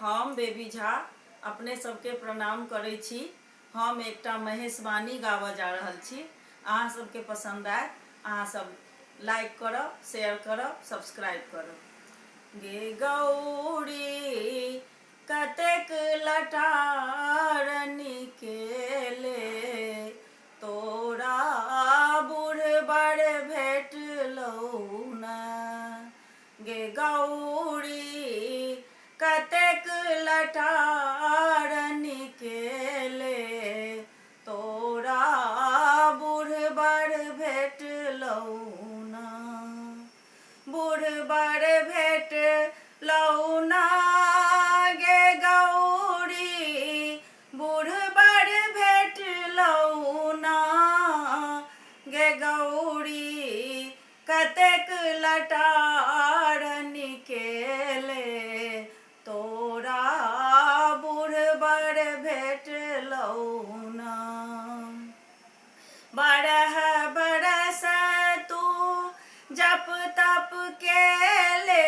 हम बेबी झा अपने सबके प्रणाम करै छी। हम एकटा महेशवाणी गाबऽ जा रहल छी। अहाँ सबके पसंद आए, अहाँ सब लाइक करब, शेयर करब, सब्सक्राइब करब। गे गौरी कतेक लटार निकेले, तोरा बूढ़ बड़ भेटलौ न। गे गौरी कतेक लटार निकेले, तोरा बूढ़ बड़ भेटलौ न। बूढ़ बड़ भेटलौ न गे गौरी, बूढ़ बड़ भेटलौ न। गे गौरी कतेक लटार निकेले, तोरा बूढ़ बड़ भेटलौ न। बारह बरस तू जप तप केले,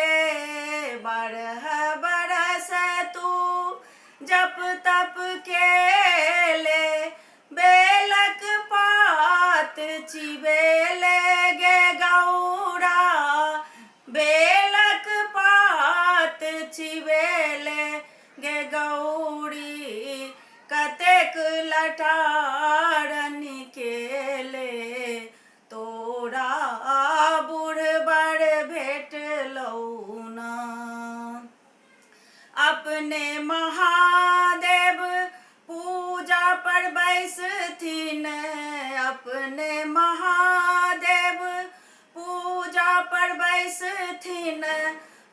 बारह बरस तू जप तप केले, बेलक पात चिबेले गे गौरा, बेलक पात चिबेले गे गौरी कतेक लटार निकेले, तोरा बूढ़ बड़ भेटलौ न। अपने महादेव पूजा पर बैसथिन, अपने महादेव पूजा पर बैसथिन,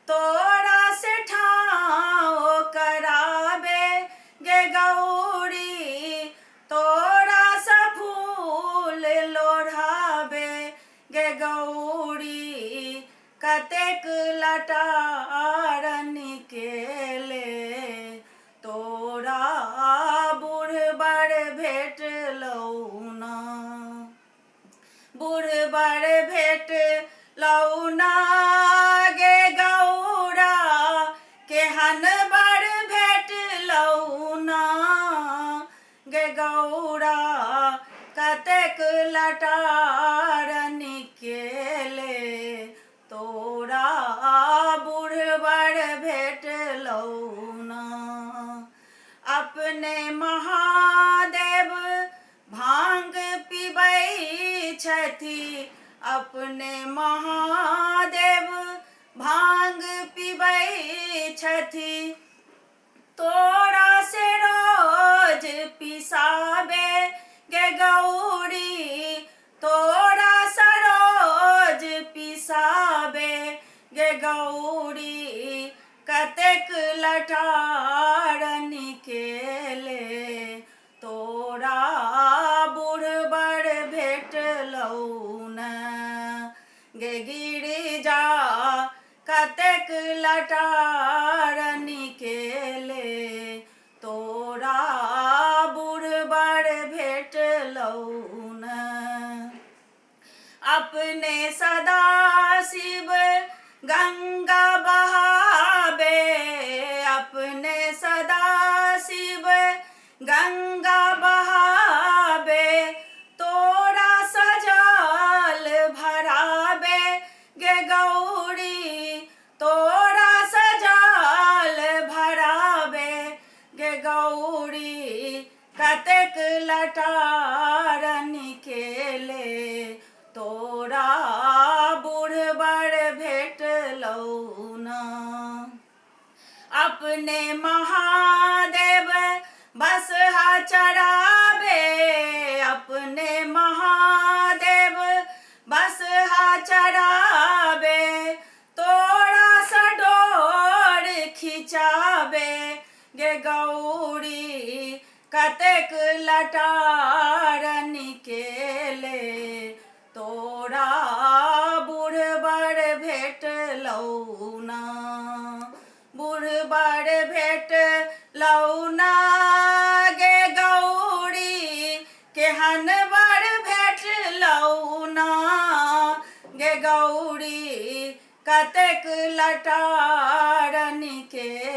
तोरा से ठाओ कराबे गे गौरी, तोरा सा फूल लोढ़ाबे गे गौरी कतेक लटार निकेले, तोरा बूढ़ बड़ भेटलौ न। बूढ़ बड़ भेटलौ न गे गौरा, केहन बड़ भेटलौ न। गे गौरा कतेक लटार निकेले, तोरा बूढ़ बड़ भेटलौ न। अपने महादेव भांग पीबै छथि, अपने महादेव भांग पीबै छथि, तोरा से रोज पिसाबे गे गौरी, तोरा सा रोज पिसाबे गे गौरी कतेक लटार निकेले, तोरा बूढ़ बड़ भेटलौ न। गे गिरिजा कतेक लटार निकेले, तोरा बूढ़ बड़ भेटलौ न। अपने सदा शिव गंगा बहाबे, अपने सदा शिव गंगा बहाबे, तोरा सजल भराबे गे गौरी, तोरा सजल भराबे गे गौरी कतेक लटार निकेले, तोरा बूढ़ बड़ भेटलौ न। अपने महादेव बसहा चराबे, अपने महादेव बसहा चराबे, तोरा सा डोर खिंचाबे गे गौरी कतेक लटार निकेले, तोरा बूढ़ बड़ भेटलौ न। बूढ़ बड़ भेटलौ न गे गौरी, केहन बड़ भेटलौ न। गे गौरी कतेक लटार निकेले,